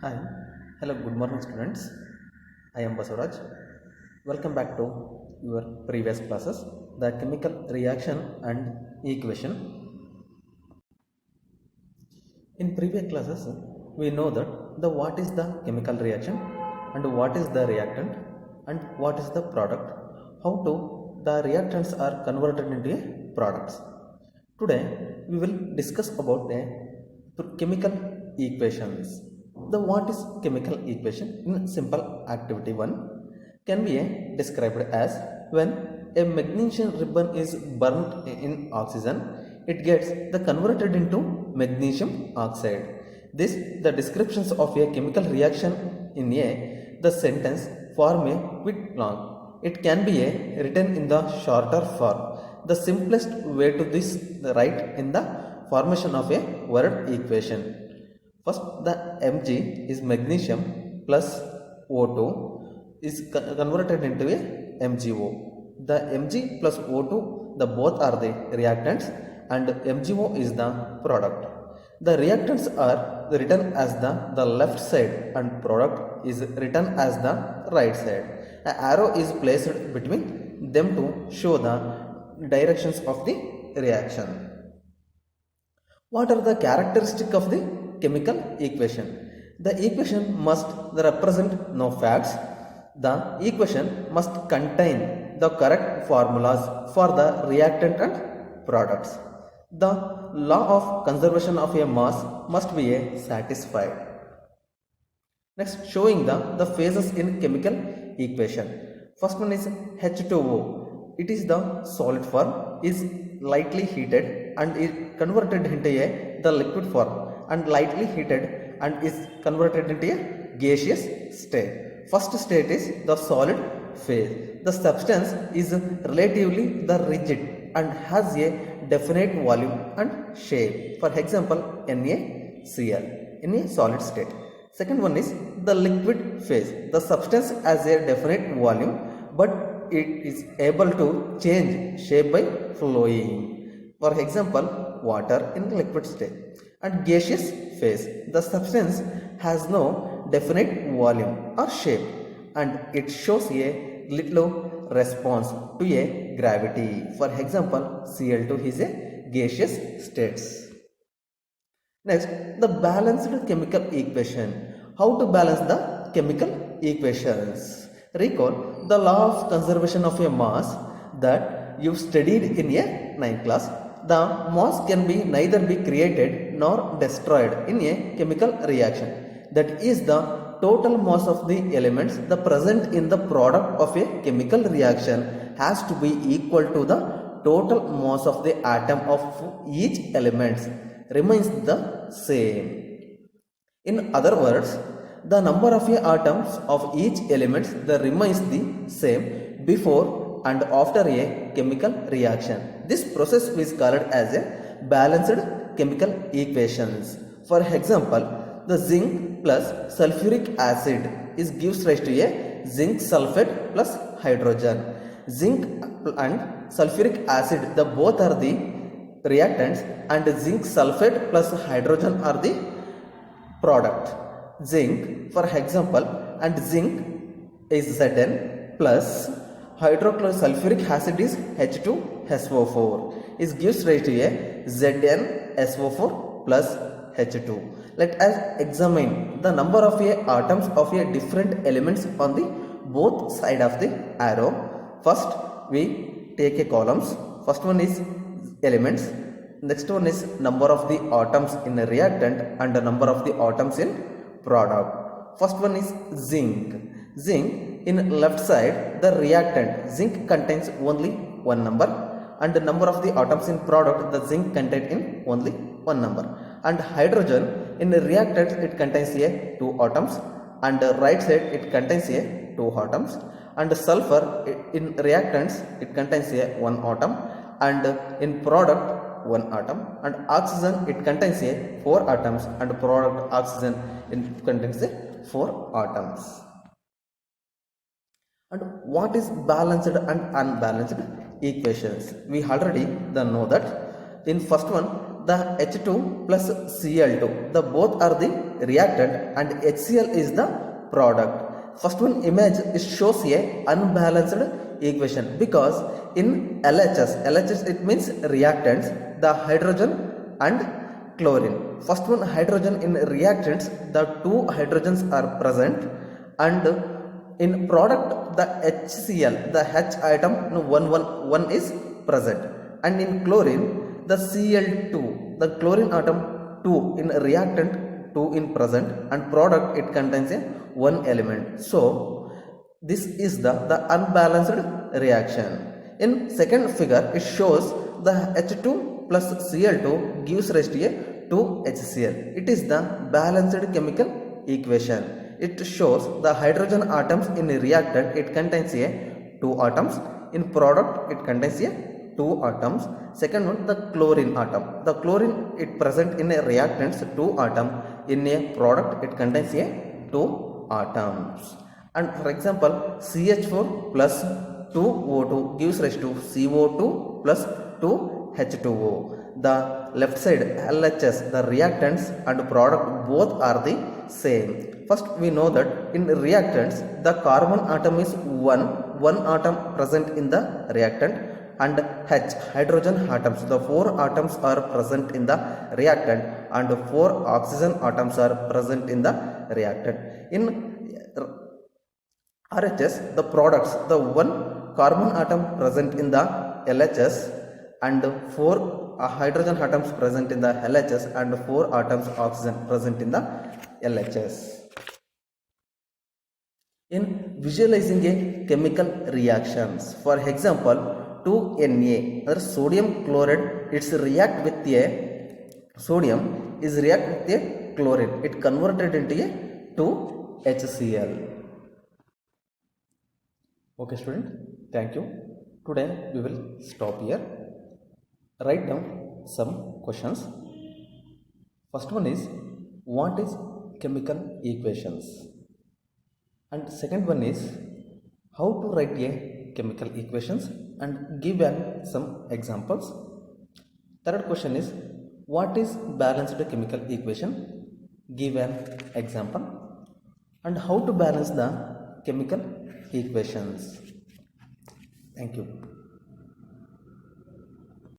Hi, hello, good morning, students. I am Basavaraja. Welcome back to your previous classes, the chemical reaction and equation. In previous classes, we know that the what is the chemical reaction and what is the reactant and what is the product, how to the reactants are converted into products. Today, we will discuss about the chemical equations. The what is chemical equation in simple activity 1 can be described as when a magnesium ribbon is burnt in oxygen, it gets the converted into magnesium oxide. This the descriptions of a chemical reaction in the sentence form a bit long. It can be written in the shorter form. The simplest way to this write in the formation of a word equation. First, the Mg is magnesium plus O2 is converted into a MgO. The Mg plus O2, the both are the reactants and MgO is the product. The reactants are written as the left side and product is written as the right side. An arrow is placed between them to show the directions of the reaction. What are the characteristics of the chemical equation? The equation must represent no facts. The equation must contain the correct formulas for the reactant and products. The law of conservation of a mass must be satisfied. Next, showing the phases in chemical equation. First one is H2O. It is the solid form, is lightly heated and is converted into the liquid form, and lightly heated and is converted into a gaseous state. First state is the solid phase. The substance is relatively the rigid and has a definite volume and shape. For example, NaCl in a solid state. Second one is the liquid phase. The substance has a definite volume, but it is able to change shape by flowing. For example, water in liquid state. And gaseous phase. The substance has no definite volume or shape, and it shows a little response to a gravity. For example, Cl2 is a gaseous states. Next, the balanced chemical equation. How to balance the chemical equations? Recall the law of conservation of a mass that you studied in a 9th class. The mass can be neither be created nor destroyed in a chemical reaction. That is the total mass of the elements the present in the product of a chemical reaction has to be equal to the total mass of the atom of each element remains the same. In other words, the number of atoms of each element that remains the same before and after a chemical reaction. This process is called as a balanced chemical equations. For example, the zinc plus sulfuric acid is gives rise to a zinc sulfate plus hydrogen. Zinc and sulfuric acid, the both are the reactants, and zinc sulfate plus hydrogen are the product. Zinc, for example, and zinc is Zn plus hydrosulfuric acid is H2SO4 is gives rise to a ZnSO4 plus H2. Let us examine the number of atoms of different elements on the both side of the arrow. First, we take a columns. First one is elements. Next one is number of the atoms in a reactant and the number of the atoms in product. First one is zinc. Zinc in left side, the reactant zinc contains only one number, and the number of the atoms in product, the zinc contains in only one number. And hydrogen in the reactant, it contains two atoms, and the right side it contains two atoms. And sulfur in reactants, it contains one atom, and in product one atom. And oxygen, it contains four atoms, and product oxygen it contains four atoms. And what is balanced and unbalanced equations? We already know that in first one, the H2 plus Cl2, the both are the reactant and HCl is the product. First one image it shows a unbalanced equation because in LHS it means reactants, the hydrogen and chlorine. First one hydrogen in reactants, the two hydrogens are present, and in product the HCl, the H atom one is present, and in chlorine the Cl2, the chlorine atom 2 in reactant 2 in present, and product it contains a one element. So this is the unbalanced reaction. In second figure it shows the H2 plus Cl2 gives rise to a 2HCl. It is the balanced chemical equation. It shows the hydrogen atoms in a reactant it contains a 2 atoms, in product it contains a 2 atoms. Second one the chlorine atom, the chlorine it present in a reactants 2 atom, in a product it contains a 2 atoms. And for example CH4 plus 2O2 gives rise to CO2 plus 2H2O. The left side LHS, the reactants and product both are the same. First we know that in reactants the carbon atom is one atom present in the reactant, and H hydrogen atoms, the 4 atoms are present in the reactant, and 4 oxygen atoms are present in the reactant. In RHS the products, the 1 carbon atom present in the LHS and 4 hydrogen atoms present in the LHS and 4 atoms oxygen present in the LHS. In visualizing a chemical reactions, for example 2Na, or sodium chloride, it's react with a sodium is react with a chlorine, it converted into a 2HCl. Okay student, thank you. Today we will stop here. Write down some questions. First one is what is chemical equations, and second one is how to write a chemical equations and give some examples. Third question is what is balanced chemical equation, give an example, and how to balance the chemical equations. Thank you.